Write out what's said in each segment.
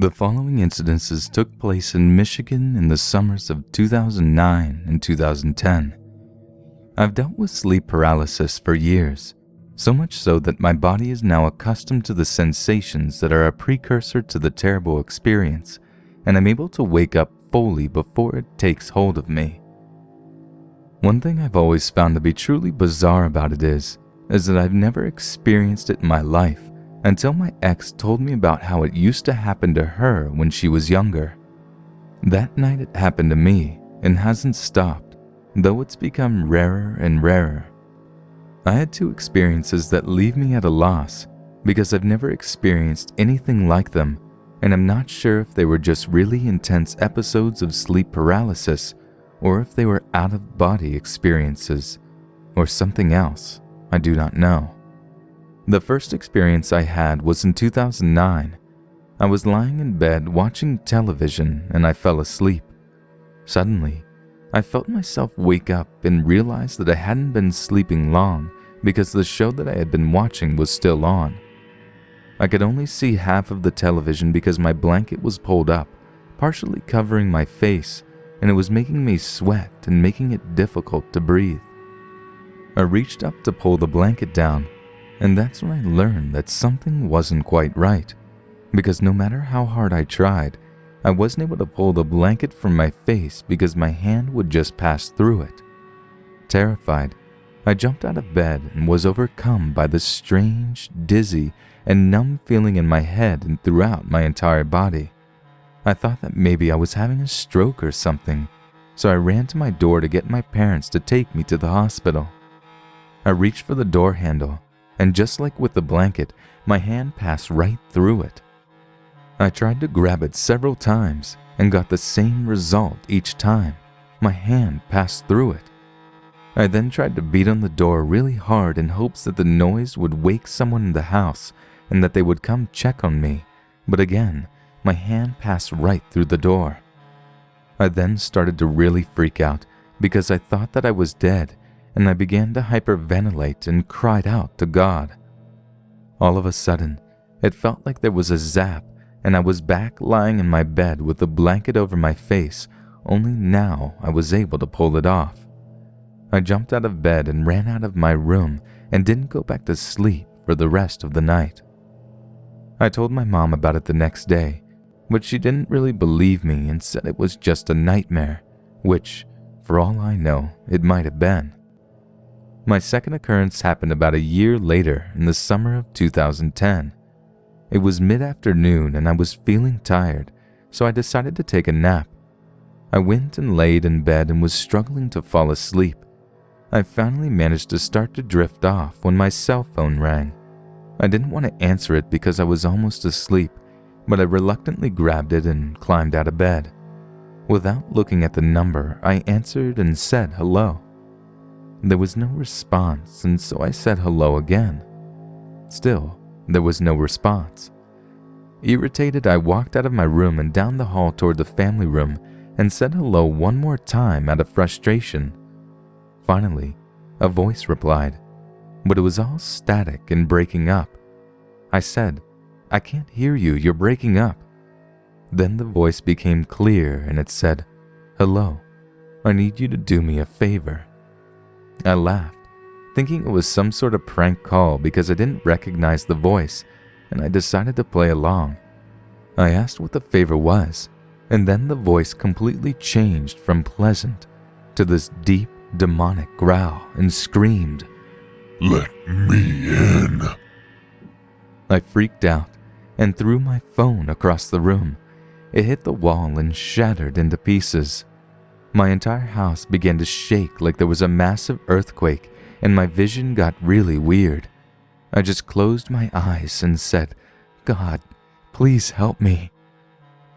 The following incidences took place in Michigan in the summers of 2009 and 2010. I've dealt with sleep paralysis for years, so much so that my body is now accustomed to the sensations that are a precursor to the terrible experience, and I'm able to wake up fully before it takes hold of me. One thing I've always found to be truly bizarre about it is that I've never experienced it in my life until my ex told me about how it used to happen to her when she was younger. That night it happened to me and hasn't stopped, though it's become rarer and rarer. I had two experiences that leave me at a loss because I've never experienced anything like them, and I'm not sure if they were just really intense episodes of sleep paralysis or if they were out-of-body experiences or something else. I do not know. The first experience I had was in 2009. I was lying in bed watching television and I fell asleep. Suddenly, I felt myself wake up and realize that I hadn't been sleeping long because the show that I had been watching was still on. I could only see half of the television because my blanket was pulled up, partially covering my face, and it was making me sweat and making it difficult to breathe. I reached up to pull the blanket down, and that's when I learned that something wasn't quite right, because no matter how hard I tried, I wasn't able to pull the blanket from my face because my hand would just pass through it. Terrified, I jumped out of bed and was overcome by the strange, dizzy, and numb feeling in my head and throughout my entire body. I thought that maybe I was having a stroke or something, so I ran to my door to get my parents to take me to the hospital. I reached for the door handle, and just like with the blanket, my hand passed right through it. I tried to grab it several times and got the same result each time. My hand passed through it. I then tried to beat on the door really hard in hopes that the noise would wake someone in the house and that they would come check on me, but again, my hand passed right through the door. I then started to really freak out because I thought that I was dead, and I began to hyperventilate and cried out to God. All of a sudden, it felt like there was a zap, and I was back lying in my bed with the blanket over my face, only now I was able to pull it off. I jumped out of bed and ran out of my room and didn't go back to sleep for the rest of the night. I told my mom about it the next day, but she didn't really believe me and said it was just a nightmare, which, for all I know, it might have been. My second occurrence happened about a year later in the summer of 2010. It was mid-afternoon and I was feeling tired, so I decided to take a nap. I went and laid in bed and was struggling to fall asleep. I finally managed to start to drift off when my cell phone rang. I didn't want to answer it because I was almost asleep, but I reluctantly grabbed it and climbed out of bed. Without looking at the number, I answered and said hello. There was no response, and so I said hello again. Still, there was no response. Irritated, I walked out of my room and down the hall toward the family room and said hello one more time out of frustration. Finally, a voice replied, but it was all static and breaking up. I said, "I can't hear you, you're breaking up." Then the voice became clear and it said, "Hello, I need you to do me a favor." I laughed, thinking it was some sort of prank call because I didn't recognize the voice, and I decided to play along. I asked what the favor was, and then the voice completely changed from pleasant to this deep, demonic growl and screamed, "Let me in." I freaked out and threw my phone across the room. It hit the wall and shattered into pieces. My entire house began to shake like there was a massive earthquake, and my vision got really weird. I just closed my eyes and said, "God, please help me."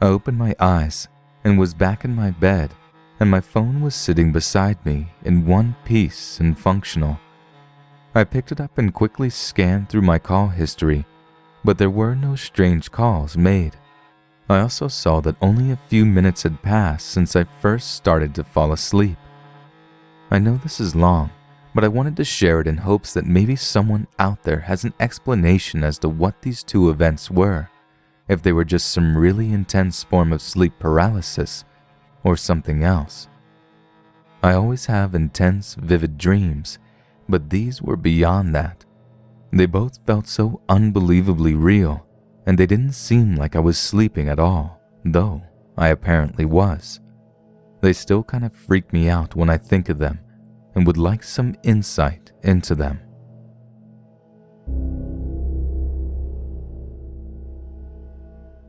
I opened my eyes and was back in my bed, and my phone was sitting beside me in one piece and functional. I picked it up and quickly scanned through my call history, but there were no strange calls made. I also saw that only a few minutes had passed since I first started to fall asleep. I know this is long, but I wanted to share it in hopes that maybe someone out there has an explanation as to what these two events were. if they were just some really intense form of sleep paralysis or something else. I always have intense, vivid dreams, but these were beyond that. They both felt so unbelievably real, and they didn't seem like I was sleeping at all, though I apparently was. They still kind of freak me out when I think of them and would like some insight into them.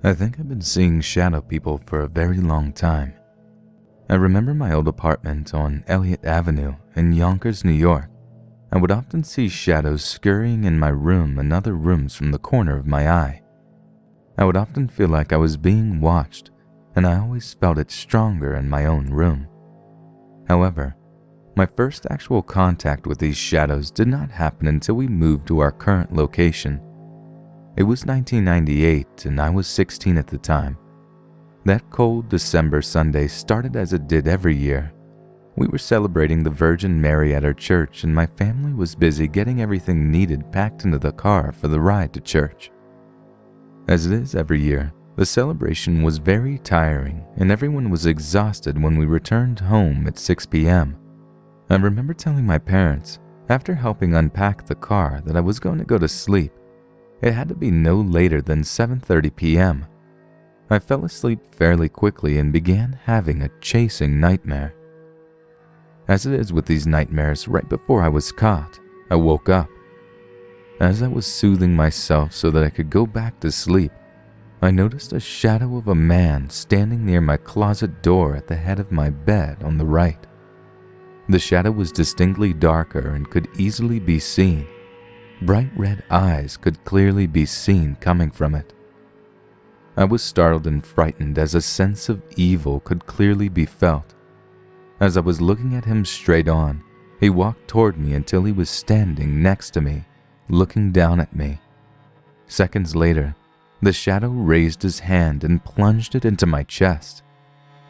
I think I've been seeing shadow people for a very long time. I remember my old apartment on Elliott Avenue in Yonkers, New York. I would often see shadows scurrying in my room and other rooms from the corner of my eye. I would often feel like I was being watched, and I always felt it stronger in my own room. However, my first actual contact with these shadows did not happen until we moved to our current location. It was 1998 and I was 16 at the time. That cold December Sunday started as it did every year. We were celebrating the Virgin Mary at our church, and my family was busy getting everything needed packed into the car for the ride to church. As it is every year, the celebration was very tiring and everyone was exhausted when we returned home at 6 p.m. I remember telling my parents, after helping unpack the car, that I was going to go to sleep. It had to be no later than 7:30 p.m. I fell asleep fairly quickly and began having a chasing nightmare. As it is with these nightmares, right before I was caught, I woke up. As I was soothing myself so that I could go back to sleep, I noticed a shadow of a man standing near my closet door at the head of my bed on the right. The shadow was distinctly darker and could easily be seen. Bright red eyes could clearly be seen coming from it. I was startled and frightened as a sense of evil could clearly be felt. As I was looking at him straight on, he walked toward me until he was standing next to me, looking down at me. Seconds later, the shadow raised his hand and plunged it into my chest.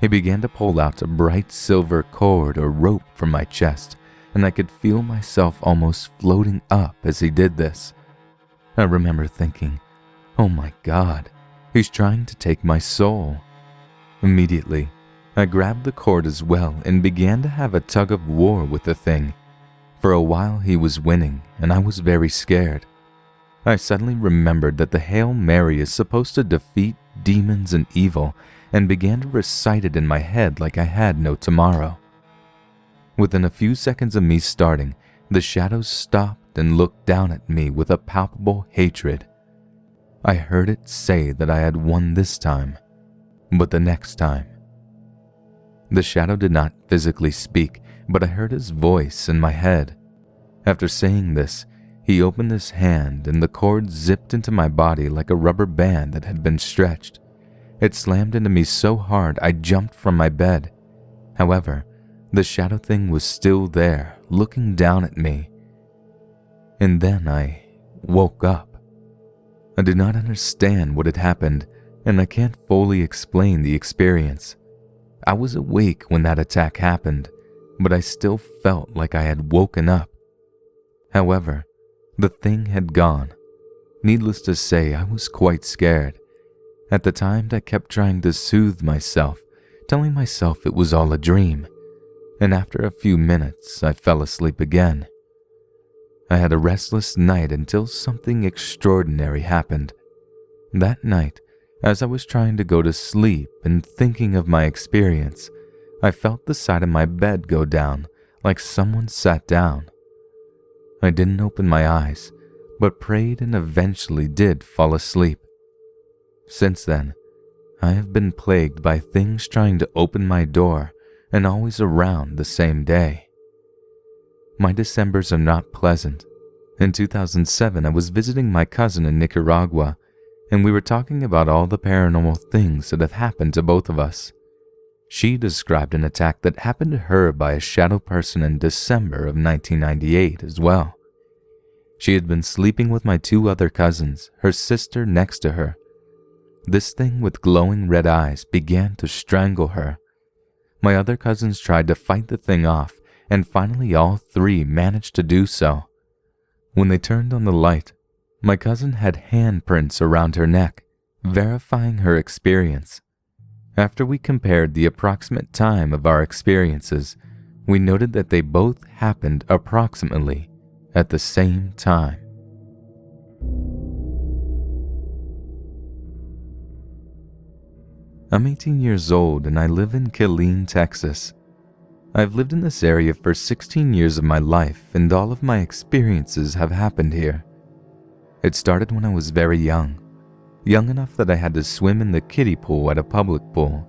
He began to pull out a bright silver cord or rope from my chest, and I could feel myself almost floating up as he did this. I remember thinking, oh my God, he's trying to take my soul. Immediately, I grabbed the cord as well and began to have a tug of war with the thing. For a while he was winning, and I was very scared. I suddenly remembered that the Hail Mary is supposed to defeat demons and evil, and began to recite it in my head like I had no tomorrow. Within a few seconds of me starting, the shadow stopped and looked down at me with a palpable hatred. I heard it say that I had won this time, but the next time. The shadow did not physically speak, but I heard his voice in my head. After saying this, he opened his hand and the cord zipped into my body like a rubber band that had been stretched. It slammed into me so hard I jumped from my bed. However, the shadow thing was still there, looking down at me. And then I woke up. I did not understand what had happened, and I can't fully explain the experience. I was awake when that attack happened, but I still felt like I had woken up. However, the thing had gone. Needless to say, I was quite scared. At the time, I kept trying to soothe myself, telling myself it was all a dream, and after a few minutes, I fell asleep again. I had a restless night until something extraordinary happened. That night, as I was trying to go to sleep and thinking of my experience, I felt the side of my bed go down, like someone sat down. I didn't open my eyes, but prayed and eventually did fall asleep. Since then, I have been plagued by things trying to open my door and always around the same day. My Decembers are not pleasant. In 2007, I was visiting my cousin in Nicaragua, and we were talking about all the paranormal things that have happened to both of us. She described an attack that happened to her by a shadow person in December of 1998 as well. She had been sleeping with my two other cousins, her sister next to her. This thing with glowing red eyes began to strangle her. My other cousins tried to fight the thing off, and finally all three managed to do so. When they turned on the light, my cousin had handprints around her neck, verifying her experience. After we compared the approximate time of our experiences, we noted that they both happened approximately at the same time. I'm 18 years old and I live in Killeen, Texas. I've lived in this area for 16 years of my life and all of my experiences have happened here. It started when I was very young enough that I had to swim in the kiddie pool at a public pool.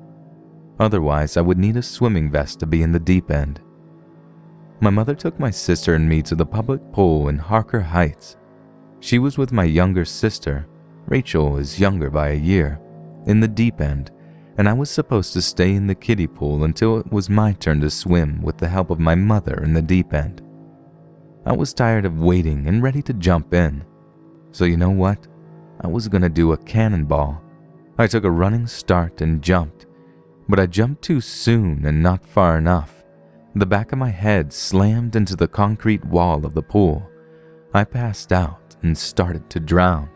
Otherwise, I would need a swimming vest to be in the deep end. My mother took my sister and me to the public pool in Harker Heights. She was with my younger sister, Rachel is younger by a year, in the deep end, and I was supposed to stay in the kiddie pool until it was my turn to swim with the help of my mother in the deep end. I was tired of waiting and ready to jump in. So you know what? I was gonna do a cannonball. I took a running start and jumped, but I jumped too soon and not far enough. The back of my head slammed into the concrete wall of the pool. I passed out and started to drown.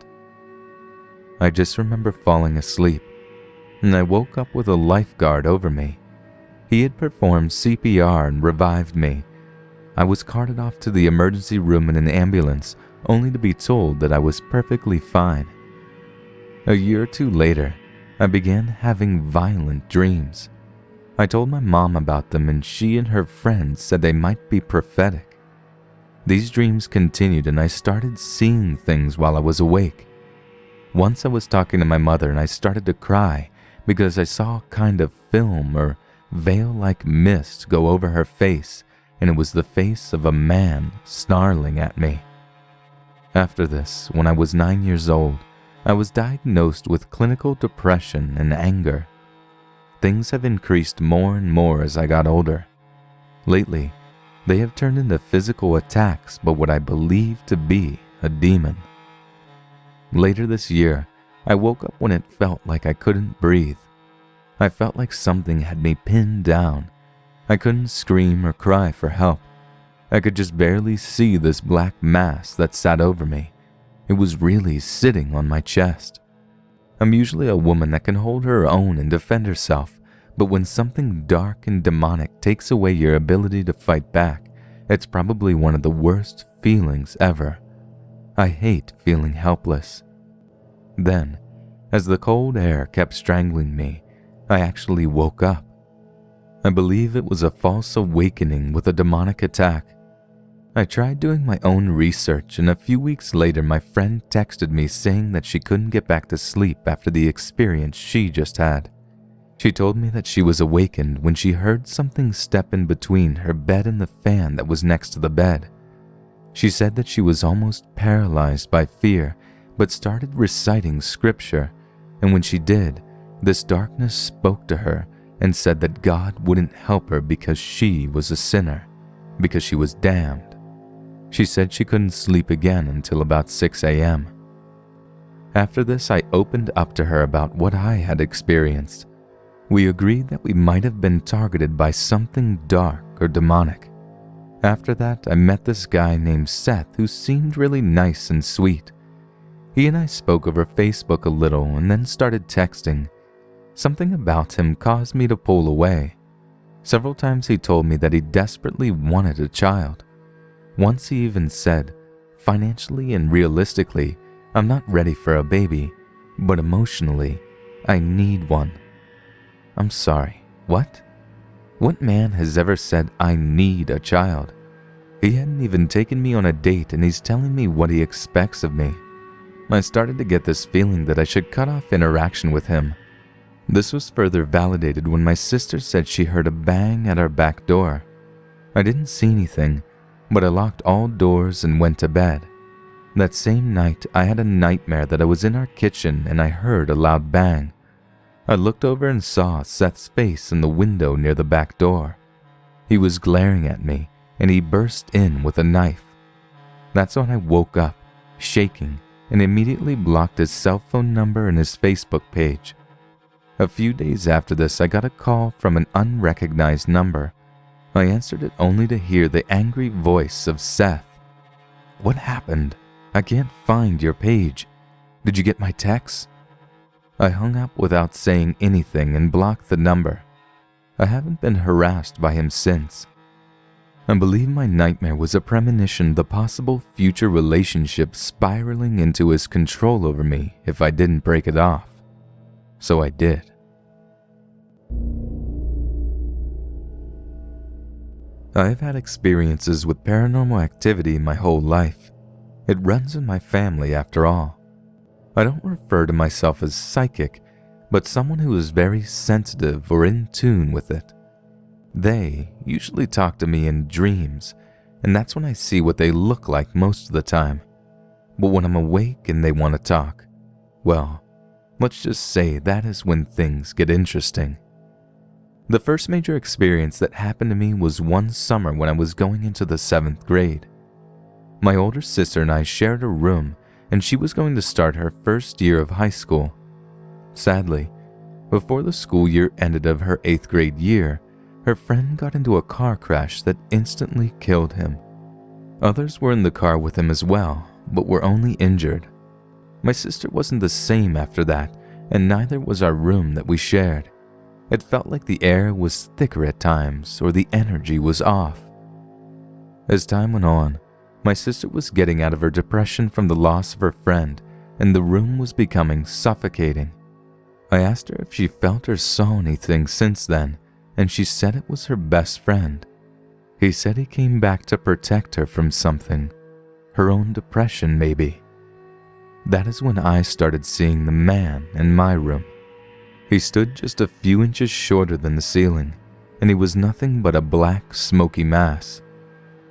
I just remember falling asleep, and I woke up with a lifeguard over me. He had performed CPR and revived me. I was carted off to the emergency room in an ambulance, only to be told that I was perfectly fine. A year or two later, I began having violent dreams. I told my mom about them and she and her friends said they might be prophetic. These dreams continued and I started seeing things while I was awake. Once I was talking to my mother and I started to cry because I saw a kind of film or veil-like mist go over her face, and it was the face of a man snarling at me. After this, when I was 9 years old, I was diagnosed with clinical depression and anger. Things have increased more and more as I got older. Lately, they have turned into physical attacks by what I believe to be a demon. Later this year, I woke up when it felt like I couldn't breathe. I felt like something had me pinned down. I couldn't scream or cry for help. I could just barely see this black mass that sat over me. It was really sitting on my chest. I'm usually a woman that can hold her own and defend herself, but when something dark and demonic takes away your ability to fight back, it's probably one of the worst feelings ever. I hate feeling helpless. Then, as the cold air kept strangling me, I actually woke up. I believe it was a false awakening with a demonic attack. I tried doing my own research and a few weeks later my friend texted me saying that she couldn't get back to sleep after the experience she just had. She told me that she was awakened when she heard something step in between her bed and the fan that was next to the bed. She said that she was almost paralyzed by fear but started reciting scripture, and when she did, this darkness spoke to her and said that God wouldn't help her because she was a sinner, because she was damned. She said she couldn't sleep again until about 6 a.m. After this, I opened up to her about what I had experienced. We agreed that we might have been targeted by something dark or demonic. After that, I met this guy named Seth who seemed really nice and sweet. He and I spoke over Facebook a little and then started texting. Something about him caused me to pull away. Several times he told me that he desperately wanted a child. Once he even said, financially and realistically, I'm not ready for a baby, but emotionally, I need one. I'm sorry, what? What man has ever said I need a child? He hadn't even taken me on a date and he's telling me what he expects of me. I started to get this feeling that I should cut off interaction with him. This was further validated when my sister said she heard a bang at our back door. I didn't see anything, but I locked all doors and went to bed. That same night, I had a nightmare that I was in our kitchen and I heard a loud bang. I looked over and saw Seth's face in the window near the back door. He was glaring at me and he burst in with a knife. That's when I woke up, shaking, and immediately blocked his cell phone number and his Facebook page. A few days after this, I got a call from an unrecognized number. I answered it only to hear the angry voice of Seth. What happened? I can't find your page. Did you get my text? I hung up without saying anything and blocked the number. I haven't been harassed by him since. I believe my nightmare was a premonition of the possible future relationship spiraling into his control over me if I didn't break it off. So I did. I've had experiences with paranormal activity my whole life. It runs in my family after all. I don't refer to myself as psychic, but someone who is very sensitive or in tune with it. They usually talk to me in dreams, and that's when I see what they look like most of the time. But when I'm awake and they want to talk, well, let's just say that is when things get interesting. The first major experience that happened to me was one summer when I was going into the 7th grade. My older sister and I shared a room, and she was going to start her first year of high school. Sadly, before the school year ended of her 8th grade year, her friend got into a car crash that instantly killed him. Others were in the car with him as well, but were only injured. My sister wasn't the same after that, and neither was our room that we shared. It felt like the air was thicker at times, or the energy was off. As time went on, my sister was getting out of her depression from the loss of her friend, and the room was becoming suffocating. I asked her if she felt or saw anything since then, and she said it was her best friend. He said he came back to protect her from something, her own depression maybe. That is when I started seeing the man in my room. He stood just a few inches shorter than the ceiling, and he was nothing but a black, smoky mass.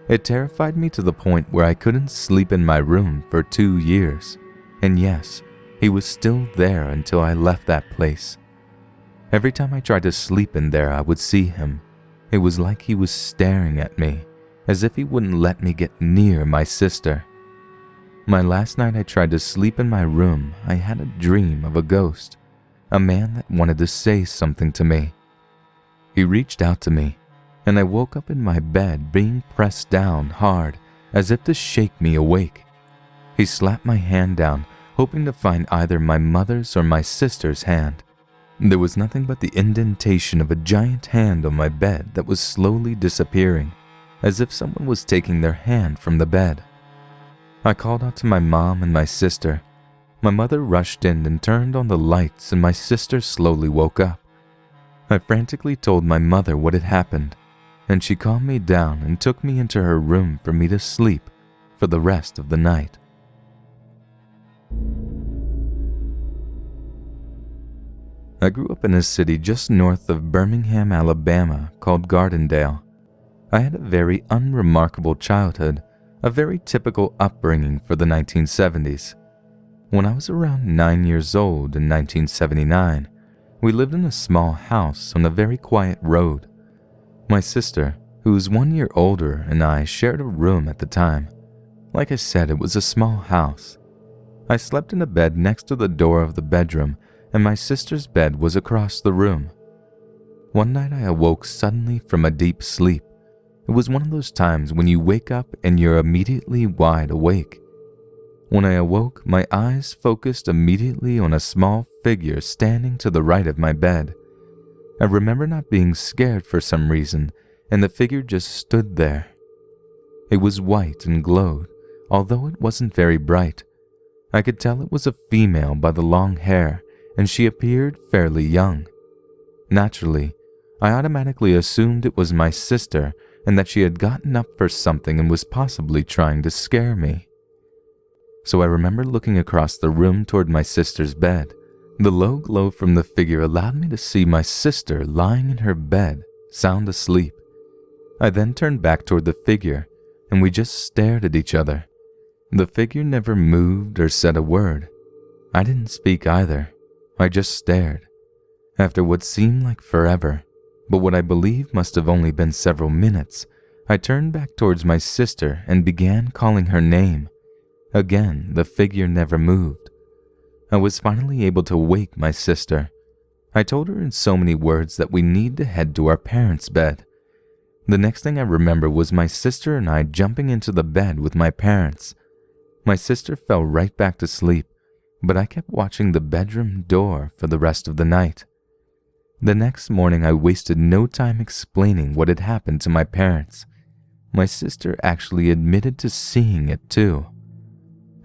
It terrified me to the point where I couldn't sleep in my room for 2 years, and yes, he was still there until I left that place. Every time I tried to sleep in there, I would see him. It was like he was staring at me, as if he wouldn't let me get near my sister. My last night I tried to sleep in my room, I had a dream of a ghost, a man that wanted to say something to me. He reached out to me, and I woke up in my bed being pressed down hard, as if to shake me awake. He slapped my hand down, hoping to find either my mother's or my sister's hand. There was nothing but the indentation of a giant hand on my bed that was slowly disappearing, as if someone was taking their hand from the bed. I called out to my mom and my sister. My mother rushed in and turned on the lights, and my sister slowly woke up. I frantically told my mother what had happened, and she calmed me down and took me into her room for me to sleep for the rest of the night. I grew up in a city just north of Birmingham, Alabama called Gardendale. I had a very unremarkable childhood, a very typical upbringing for the 1970s. When I was around 9 years old in 1979, we lived in a small house on a very quiet road. My sister, who was 1 year older, and I shared a room at the time. Like I said, it was a small house. I slept in a bed next to the door of the bedroom, and my sister's bed was across the room. One night I awoke suddenly from a deep sleep. It was one of those times when you wake up and you're immediately wide awake. When I awoke, my eyes focused immediately on a small figure standing to the right of my bed. I remember not being scared for some reason, and the figure just stood there. It was white and glowed, although it wasn't very bright. I could tell it was a female by the long hair, and she appeared fairly young. Naturally, I automatically assumed it was my sister and that she had gotten up for something and was possibly trying to scare me. So I remember looking across the room toward my sister's bed. The low glow from the figure allowed me to see my sister lying in her bed, sound asleep. I then turned back toward the figure, and we just stared at each other. The figure never moved or said a word. I didn't speak either. I just stared. After what seemed like forever, but what I believe must have only been several minutes, I turned back towards my sister and began calling her name. Again, the figure never moved. I was finally able to wake my sister. I told her in so many words that we need to head to our parents' bed. The next thing I remember was my sister and I jumping into the bed with my parents. My sister fell right back to sleep, but I kept watching the bedroom door for the rest of the night. The next morning, I wasted no time explaining what had happened to my parents. My sister actually admitted to seeing it too.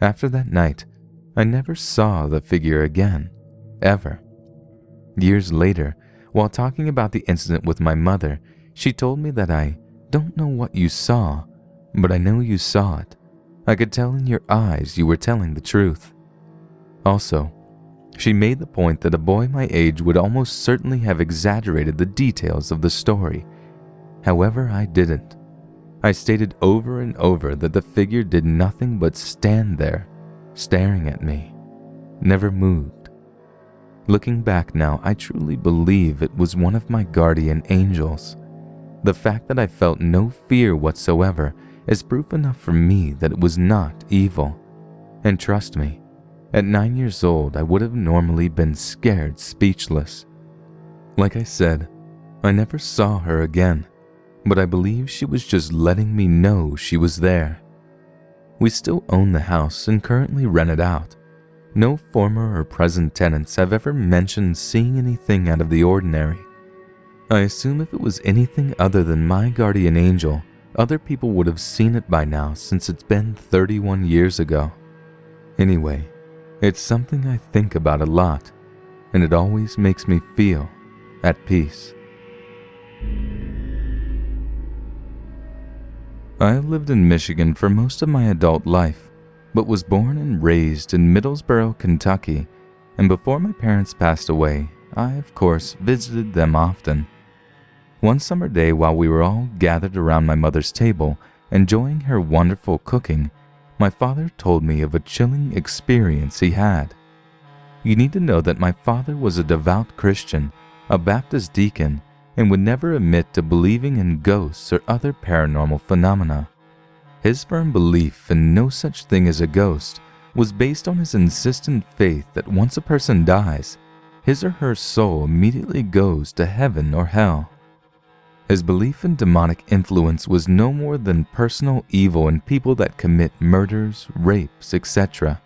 After that night, I never saw the figure again, ever. Years later, while talking about the incident with my mother, she told me that I don't know what you saw, but I know you saw it. I could tell in your eyes you were telling the truth. Also, she made the point that a boy my age would almost certainly have exaggerated the details of the story. However, I didn't. I stated over and over that the figure did nothing but stand there, staring at me, never moved. Looking back now, I truly believe it was one of my guardian angels. The fact that I felt no fear whatsoever is proof enough for me that it was not evil. And trust me, at 9 years old, I would have normally been scared speechless. Like I said, I never saw her again, but I believe she was just letting me know she was there. We still own the house and currently rent it out. No former or present tenants have ever mentioned seeing anything out of the ordinary. I assume if it was anything other than my guardian angel, other people would have seen it by now since it's been 31 years ago. Anyway, it's something I think about a lot, and it always makes me feel at peace. I lived in Michigan for most of my adult life, but was born and raised in Middlesboro, Kentucky, and before my parents passed away, I, of course, visited them often. One summer day while we were all gathered around my mother's table, enjoying her wonderful cooking, my father told me of a chilling experience he had. You need to know that my father was a devout Christian, a Baptist deacon, and would never admit to believing in ghosts or other paranormal phenomena. His firm belief in no such thing as a ghost was based on his insistent faith that once a person dies, his or her soul immediately goes to heaven or hell. His belief in demonic influence was no more than personal evil in people that commit murders, rapes, etc.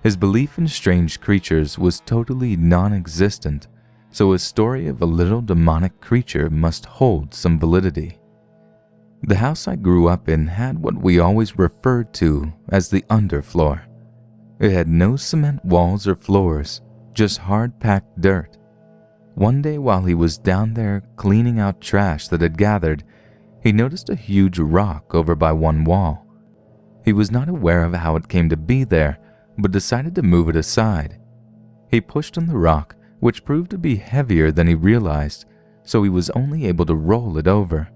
His belief in strange creatures was totally non-existent, so a story of a little demonic creature must hold some validity. The house I grew up in had what we always referred to as the underfloor. It had no cement walls or floors, just hard-packed dirt. One day while he was down there cleaning out trash that had gathered, he noticed a huge rock over by one wall. He was not aware of how it came to be there, but decided to move it aside. He pushed on the rock, which proved to be heavier than he realized, so he was only able to roll it over.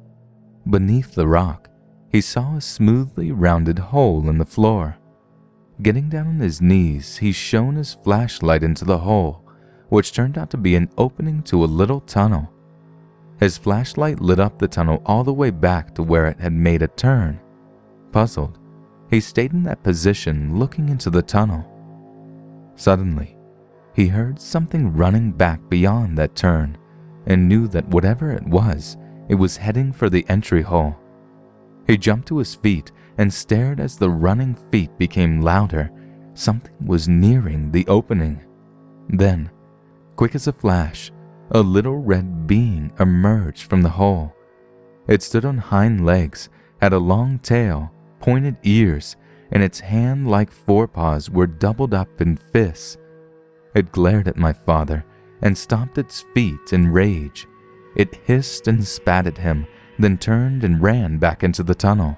Beneath the rock, he saw a smoothly rounded hole in the floor. Getting down on his knees, he shone his flashlight into the hole, which turned out to be an opening to a little tunnel. His flashlight lit up the tunnel all the way back to where it had made a turn. Puzzled, he stayed in that position looking into the tunnel. Suddenly, he heard something running back beyond that turn and knew that whatever it was heading for the entry hole. He jumped to his feet and stared as the running feet became louder. Something was nearing the opening. Then, quick as a flash, a little red being emerged from the hole. It stood on hind legs, had a long tail, pointed ears, and its hand-like forepaws were doubled up in fists. It glared at my father and stomped its feet in rage. It hissed and spat at him, then turned and ran back into the tunnel.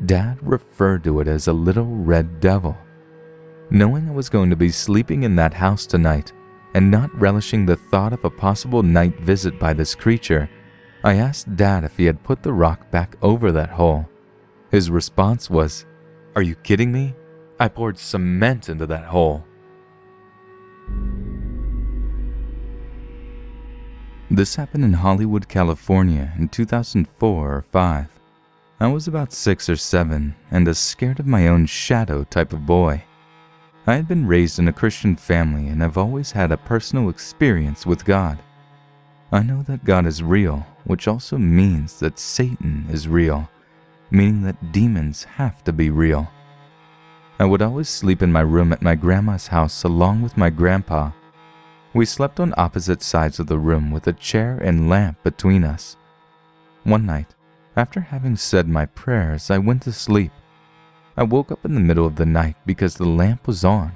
Dad referred to it as a little red devil. Knowing I was going to be sleeping in that house tonight, and not relishing the thought of a possible night visit by this creature, I asked Dad if he had put the rock back over that hole. His response was, "Are you kidding me? I poured cement into that hole." This happened in Hollywood, California in 2004 or 5. I was about 6 or 7 and a scared of my own shadow type of boy. I had been raised in a Christian family and have always had a personal experience with God. I know that God is real, which also means that Satan is real, meaning that demons have to be real. I would always sleep in my room at my grandma's house along with my grandpa. We slept on opposite sides of the room with a chair and lamp between us. One night, after having said my prayers, I went to sleep. I woke up in the middle of the night because the lamp was on.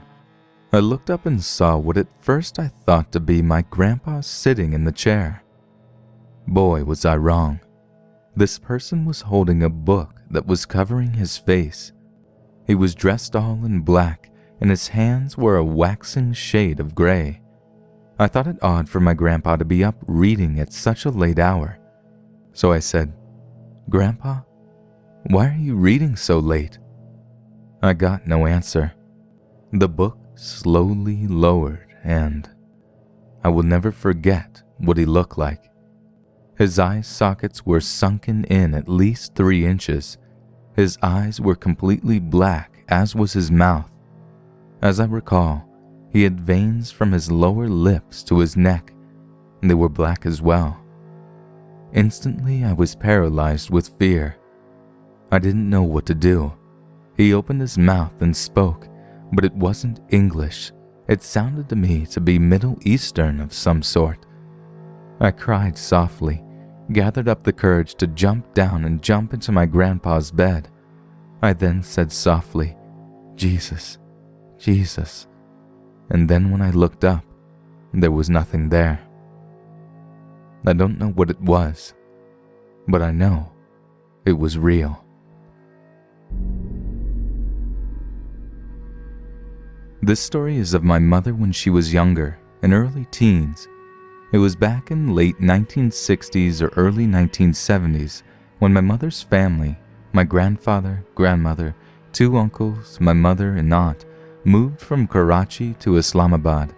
I looked up and saw what at first I thought to be my grandpa sitting in the chair. Boy, was I wrong. This person was holding a book that was covering his face. He was dressed all in black, and his hands were a waxing shade of gray. I thought it odd for my grandpa to be up reading at such a late hour. So I said, "Grandpa, why are you reading so late?" I got no answer. The book slowly lowered, and I will never forget what he looked like. His eye sockets were sunken in at least 3 inches. His eyes were completely black, as was his mouth. As I recall, he had veins from his lower lips to his neck, and they were black as well. Instantly, I was paralyzed with fear. I didn't know what to do. He opened his mouth and spoke, but it wasn't English. It sounded to me to be Middle Eastern of some sort. I cried softly, gathered up the courage to jump down and jump into my grandpa's bed. I then said softly, "Jesus, Jesus." And then when I looked up, there was nothing there. I don't know what it was, but I know it was real. This story is of my mother when she was younger, in early teens. It was back in late 1960s or early 1970s when my mother's family, my grandfather, grandmother, 2 uncles, my mother and aunt, moved from Karachi to Islamabad,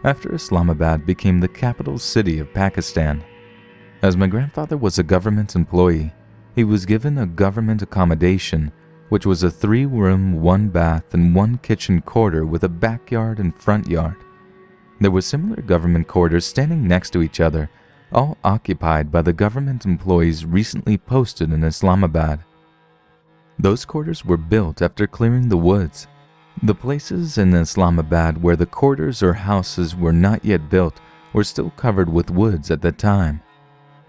after Islamabad became the capital city of Pakistan. As my grandfather was a government employee, he was given a government accommodation, which was a 3-room, 1-bath, and 1-kitchen quarter with a backyard and front yard. There were similar government quarters standing next to each other, all occupied by the government employees recently posted in Islamabad. Those quarters were built after clearing the woods. The places in Islamabad where the quarters or houses were not yet built were still covered with woods at that time.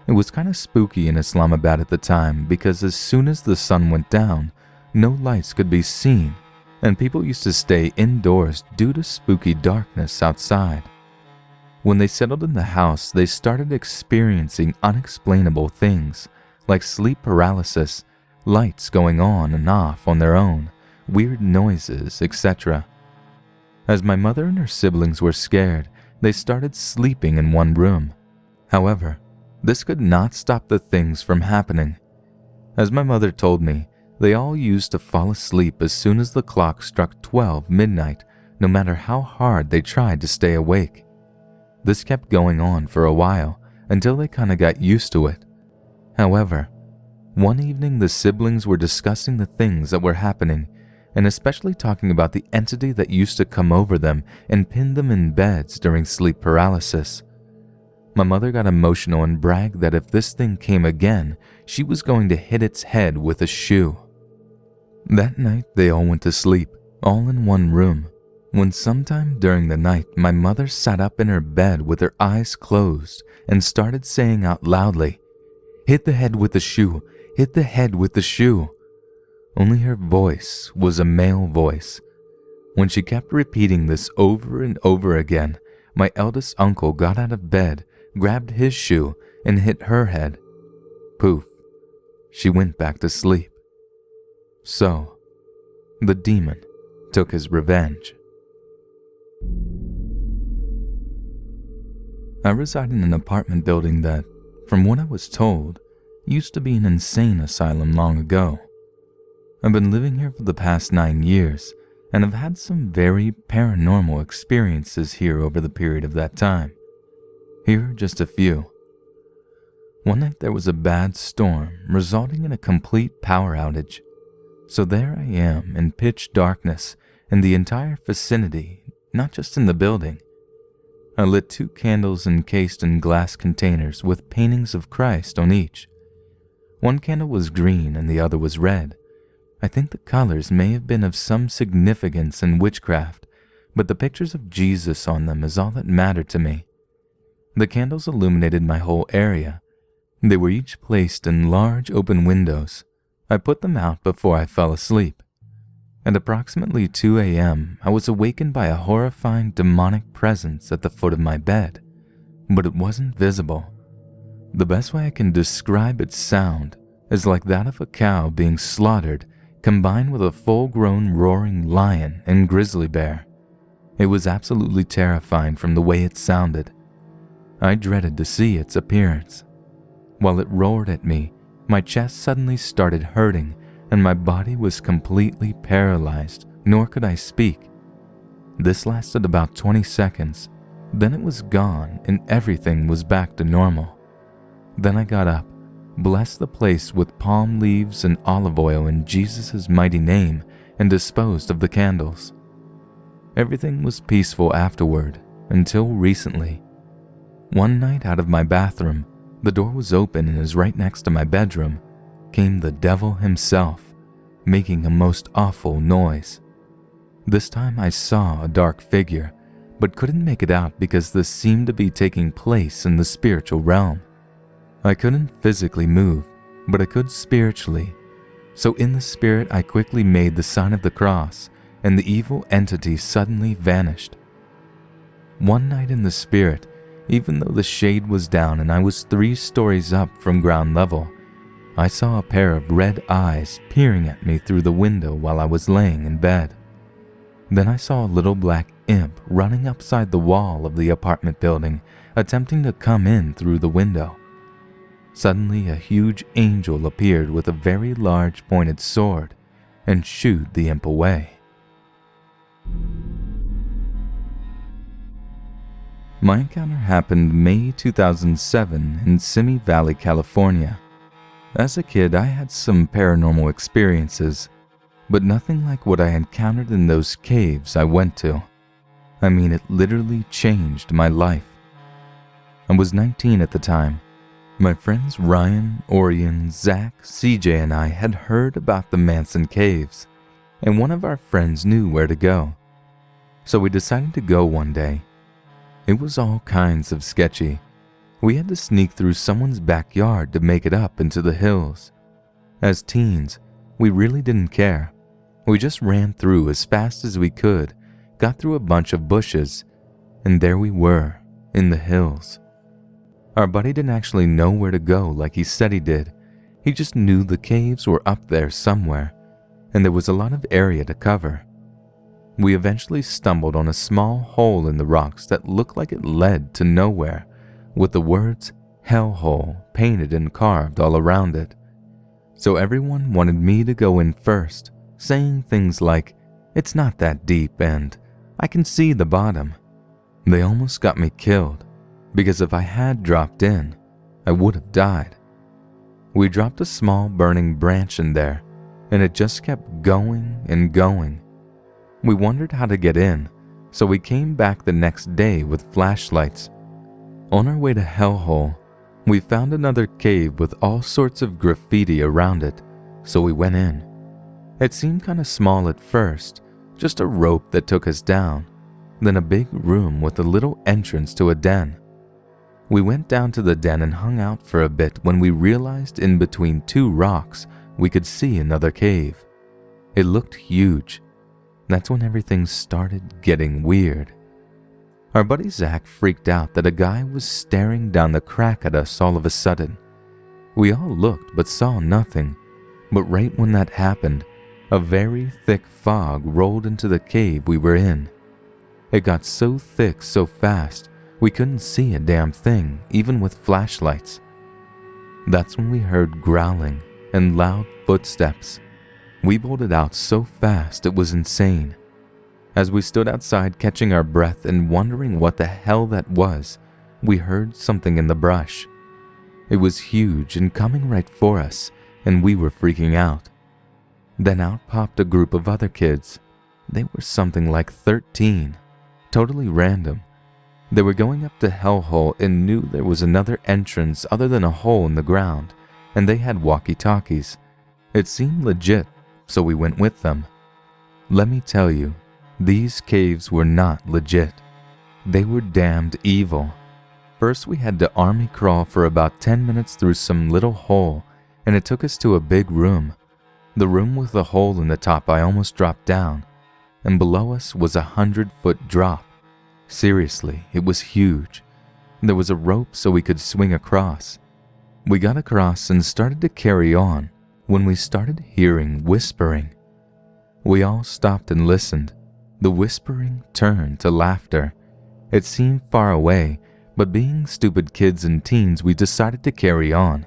It was kind of spooky in Islamabad at the time because as soon as the sun went down, no lights could be seen, and people used to stay indoors due to spooky darkness outside. When they settled in the house, they started experiencing unexplainable things like sleep paralysis, lights going on and off on their own, weird noises, etc. As my mother and her siblings were scared, they started sleeping in one room. However, this could not stop the things from happening. As my mother told me, they all used to fall asleep as soon as the clock struck 12 midnight, no matter how hard they tried to stay awake. This kept going on for a while until they kinda got used to it. However, one evening the siblings were discussing the things that were happening, and especially talking about the entity that used to come over them and pin them in beds during sleep paralysis. My mother got emotional and bragged that if this thing came again, she was going to hit its head with a shoe. That night, they all went to sleep, all in one room, when sometime during the night, my mother sat up in her bed with her eyes closed and started saying out loudly, "Hit the head with the shoe, hit the head with the shoe." Only her voice was a male voice. When she kept repeating this over and over again, my eldest uncle got out of bed, grabbed his shoe, and hit her head. Poof, she went back to sleep. So, the demon took his revenge. I reside in an apartment building that, from what I was told, used to be an insane asylum long ago. I've been living here for the past 9 years, and have had some very paranormal experiences here over the period of that time. Here are just a few. One night there was a bad storm, resulting in a complete power outage. So there I am in pitch darkness in the entire vicinity, not just in the building. I lit 2 candles encased in glass containers with paintings of Christ on each. One candle was green and the other was red. I think the colors may have been of some significance in witchcraft, but the pictures of Jesus on them is all that mattered to me. The candles illuminated my whole area. They were each placed in large open windows. I put them out before I fell asleep. At approximately 2 a.m., I was awakened by a horrifying demonic presence at the foot of my bed, but it wasn't visible. The best way I can describe its sound is like that of a cow being slaughtered combined with a full-grown roaring lion and grizzly bear. It was absolutely terrifying from the way it sounded. I dreaded to see its appearance. While it roared at me, my chest suddenly started hurting and my body was completely paralyzed, nor could I speak. This lasted about 20 seconds, then it was gone and everything was back to normal. Then I got up, blessed the place with palm leaves and olive oil in Jesus' mighty name, and disposed of the candles. Everything was peaceful afterward, until recently. One night out of my bathroom, the door was open and is right next to my bedroom, came the devil himself, making a most awful noise. This time I saw a dark figure, but couldn't make it out because this seemed to be taking place in the spiritual realm. I couldn't physically move, but I could spiritually. So in the spirit I quickly made the sign of the cross, and the evil entity suddenly vanished. One night in the spirit, even though the shade was down and I was 3 stories up from ground level, I saw a pair of red eyes peering at me through the window while I was laying in bed. Then I saw a little black imp running upside the wall of the apartment building, attempting to come in through the window. Suddenly, a huge angel appeared with a very large pointed sword and shooed the imp away. My encounter happened May 2007 in Simi Valley, California. As a kid, I had some paranormal experiences, but nothing like what I encountered in those caves I went to. I mean, it literally changed my life. I was 19 at the time. My friends Ryan, Orion, Zach, CJ, and I had heard about the Manson Caves, and one of our friends knew where to go. So we decided to go one day. It was all kinds of sketchy. We had to sneak through someone's backyard to make it up into the hills. As teens, we really didn't care. We just ran through as fast as we could, got through a bunch of bushes, and there we were, in the hills. Our buddy didn't actually know where to go like he said he did. He just knew the caves were up there somewhere, and there was a lot of area to cover. We eventually stumbled on a small hole in the rocks that looked like it led to nowhere, with the words "hellhole" painted and carved all around it. So everyone wanted me to go in first, saying things like, "It's not that deep and I can see the bottom." They almost got me killed, because if I had dropped in, I would have died. We dropped a small burning branch in there, and it just kept going and going. We wondered how to get in, so we came back the next day with flashlights. On our way to Hellhole, we found another cave with all sorts of graffiti around it, so we went in. It seemed kind of small at first, just a rope that took us down, then a big room with a little entrance to a den. We went down to the den and hung out for a bit when we realized in between 2 rocks we could see another cave. It looked huge. That's when everything started getting weird. Our buddy Zach freaked out that a guy was staring down the crack at us all of a sudden. We all looked but saw nothing, but right when that happened, a very thick fog rolled into the cave we were in. It got so thick so fast, we couldn't see a damn thing, even with flashlights. That's when we heard growling and loud footsteps. We bolted out so fast it was insane. As we stood outside catching our breath and wondering what the hell that was, we heard something in the brush. It was huge and coming right for us, and we were freaking out. Then out popped a group of other kids. They were something like 13, totally random. They were going up to Hellhole and knew there was another entrance other than a hole in the ground, and they had walkie-talkies. It seemed legit, so we went with them. Let me tell you, these caves were not legit. They were damned evil. First, we had to army crawl for about 10 minutes through some little hole, and it took us to a big room. The room with a hole in the top I almost dropped down, and below us was a 100-foot drop. Seriously, it was huge. There was a rope so we could swing across. We got across and started to carry on when we started hearing whispering. We all stopped and listened. The whispering turned to laughter. It seemed far away, but being stupid kids and teens, we decided to carry on.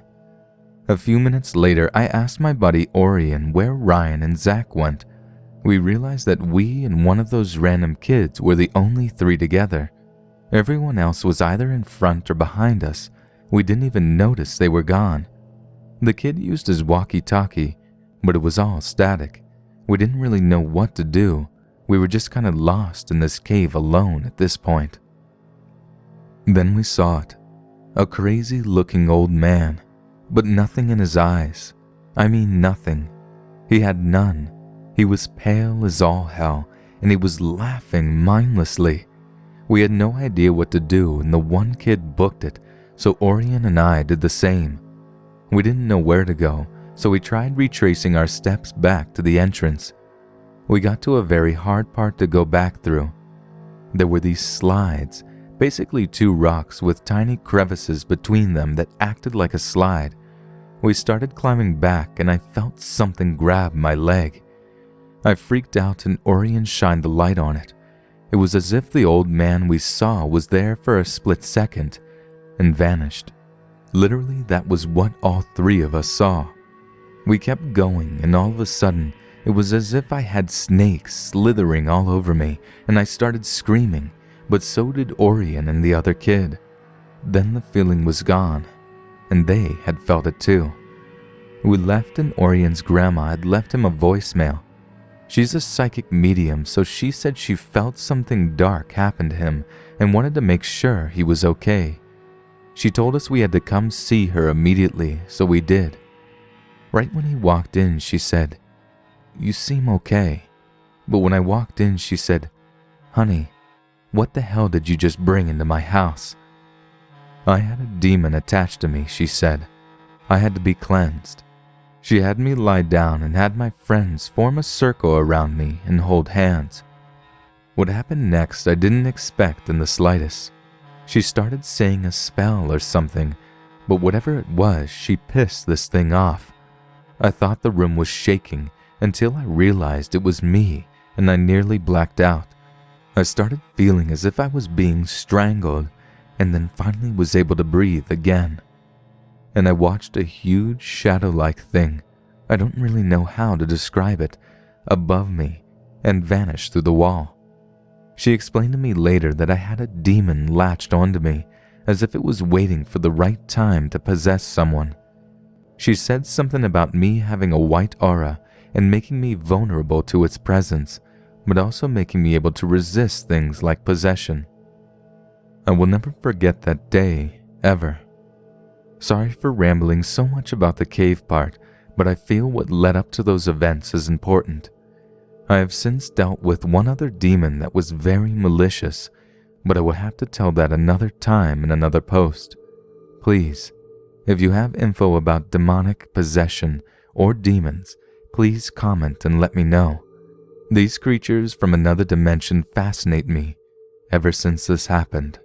A few minutes later, I asked my buddy Orion where Ryan and Zach went. We realized that we and one of those random kids were the only three together. Everyone else was either in front or behind us. We didn't even notice they were gone. The kid used his walkie-talkie, but it was all static. We didn't really know what to do. We were just kind of lost in this cave alone at this point. Then we saw it. A crazy-looking old man, but nothing in his eyes. I mean nothing. He had none. He was pale as all hell, and he was laughing mindlessly. We had no idea what to do, and the one kid booked it, so Orion and I did the same. We didn't know where to go, so we tried retracing our steps back to the entrance. We got to a very hard part to go back through. There were these slides, basically two rocks with tiny crevices between them that acted like a slide. We started climbing back and I felt something grab my leg. I freaked out and Orion shined the light on it. It was as if the old man we saw was there for a split second and vanished. Literally, that was what all three of us saw. We kept going and all of a sudden, it was as if I had snakes slithering all over me and I started screaming, but so did Orion and the other kid. Then the feeling was gone, and they had felt it too. We left and Orion's grandma had left him a voicemail. She's a psychic medium, so she said she felt something dark happen to him and wanted to make sure he was okay. She told us we had to come see her immediately, so we did. Right when he walked in, she said, "You seem okay." But when I walked in, she said, "Honey, what the hell did you just bring into my house?" I had a demon attached to me, she said. I had to be cleansed. She had me lie down and had my friends form a circle around me and hold hands. What happened next I didn't expect in the slightest. She started saying a spell or something, but whatever it was, she pissed this thing off. I thought the room was shaking until I realized it was me and I nearly blacked out. I started feeling as if I was being strangled and then finally was able to breathe again. And I watched a huge shadow-like thing, I don't really know how to describe it, above me and vanish through the wall. She explained to me later that I had a demon latched onto me as if it was waiting for the right time to possess someone. She said something about me having a white aura and making me vulnerable to its presence, but also making me able to resist things like possession. I will never forget that day, ever. Sorry for rambling so much about the cave part, but I feel what led up to those events is important. I have since dealt with one other demon that was very malicious, but I will have to tell that another time in another post. Please, if you have info about demonic possession or demons, please comment and let me know. These creatures from another dimension fascinate me ever since this happened.